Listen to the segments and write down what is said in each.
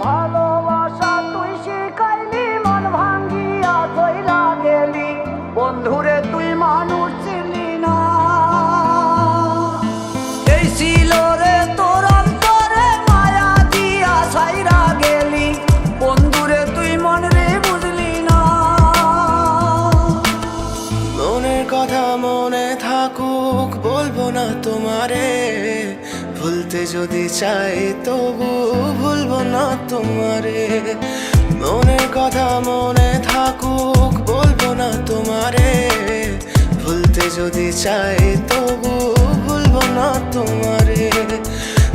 ভালোবাসা তুই শিখাইলি, মন ভাঙ্গিয়া চইলা গেলি, বন্ধুরে তুই মানুষ চিনলি না। এই ছিল রে তোর অন্তরে মায়া দিয়া ছাইরা গেলি, বন্ধুরে তুই মন রে বুঝলি না। মনের কথা মনে থাকুক বলবো না তোমারে, ভুলতে যদি চাই তবু ভুলবো না তোমারে। মনের কথা মনে থাকুক বলবো না তোমারে, ভুলতে যদি চাই তবু ভুলবো না তোমারে।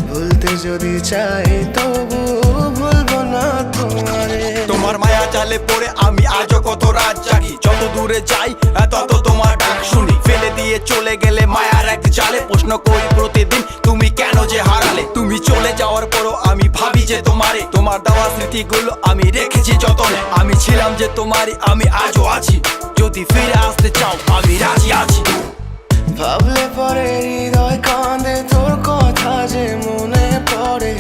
ভুলতে যদি চাই তবু ভুলবো না তোমারে। তোমার মায়া জালে পড়ে আমি আজও কত রাত জাগি, যত দূরে যাই তত তোমার ডাক শুনি। ফেলে দিয়ে চলে গেলে মায়ার এক জালে, প্রশ্ন করি প্রতিদিন তুমি কেন যে হারালে। তুমি চলে যাওয়ার পরও আমি ভাবি যে তোমারে, তোমার দেওয়া স্মৃতিগুলো আমি রেখেছি যতনে। আমি ছিলাম যে তোমারই, আমি আজও আছি, যদি ফিরে আসতে চাও আমি রাজি আছি। ভাবলে পরে হৃদয় কাঁদে, তোর কথা যে মনে পড়ে।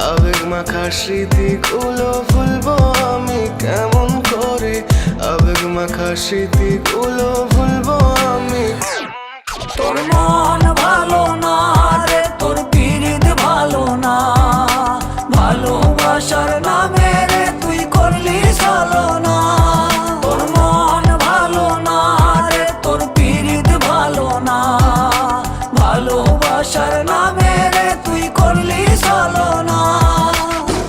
আবেগ মাখা স্মৃতিগুলো ভুলবো আমি কেমন করে, আবেগ মাখা স্মৃতিগুলো ভুলবো আমি। তোর মন ভালো না রে, তোর পিরিত ভালো না, ভালোবাসার নামে রে তুই করলি ছলনা। তোর মন ভালো না রে, তোর পিরিত ভালো না, ভালোবাসার নামে রে তুই করলি ছলনা।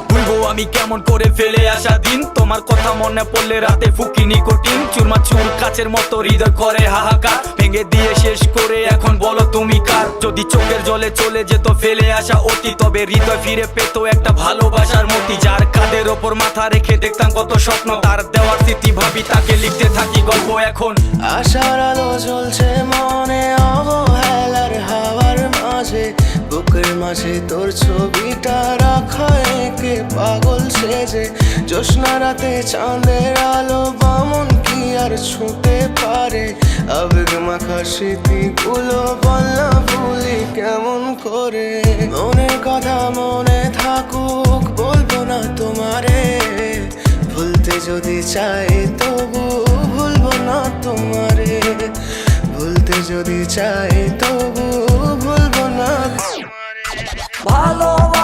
ভুলবো আমি কেমন করে ফেলে আসা দিন, তোমার কথা মনে পড়লে রাতে ফুকি নিকোটিন। চুরমা চুর কাচের মতো হৃদয় করে হাহাকার, ভেঙে দিয়ে শেষ করে এখন বলো তুমি কার। যদি চোখের জলে চলে যেত ফেলে আসা অতি, তবে হৃদয় ফিরে পেত একটা ভালোবাসার মতি। যার কাঁধের ওপর মাথা রেখে দেখতাম কত স্বপ্ন, তার দেওয়ার স্মৃতি ভাবি তাকে লিখতে থাকি গল্প এখন। আশার আলো জ্বলছে মনে অবহেলার হাওয়ার মাঝে, বুকের মাঝে তোর ছবিটা রাখা একে পাগল সেজে। জ্যোৎস্না রাতে চাঁদের আলো বামন কি আর ছুঁতে পারে, আবেগ মাখা স্মৃতিগুলো বলনা ভুলি কেমন করে। মনের কথা মনে থাকুক বলবো না তোমারে, ভুলতে যদি চাই তবু ভুলবো না তোমারে। ভুলতে যদি চাই তবু ভুলবো না তোমারে। ভালোবাসা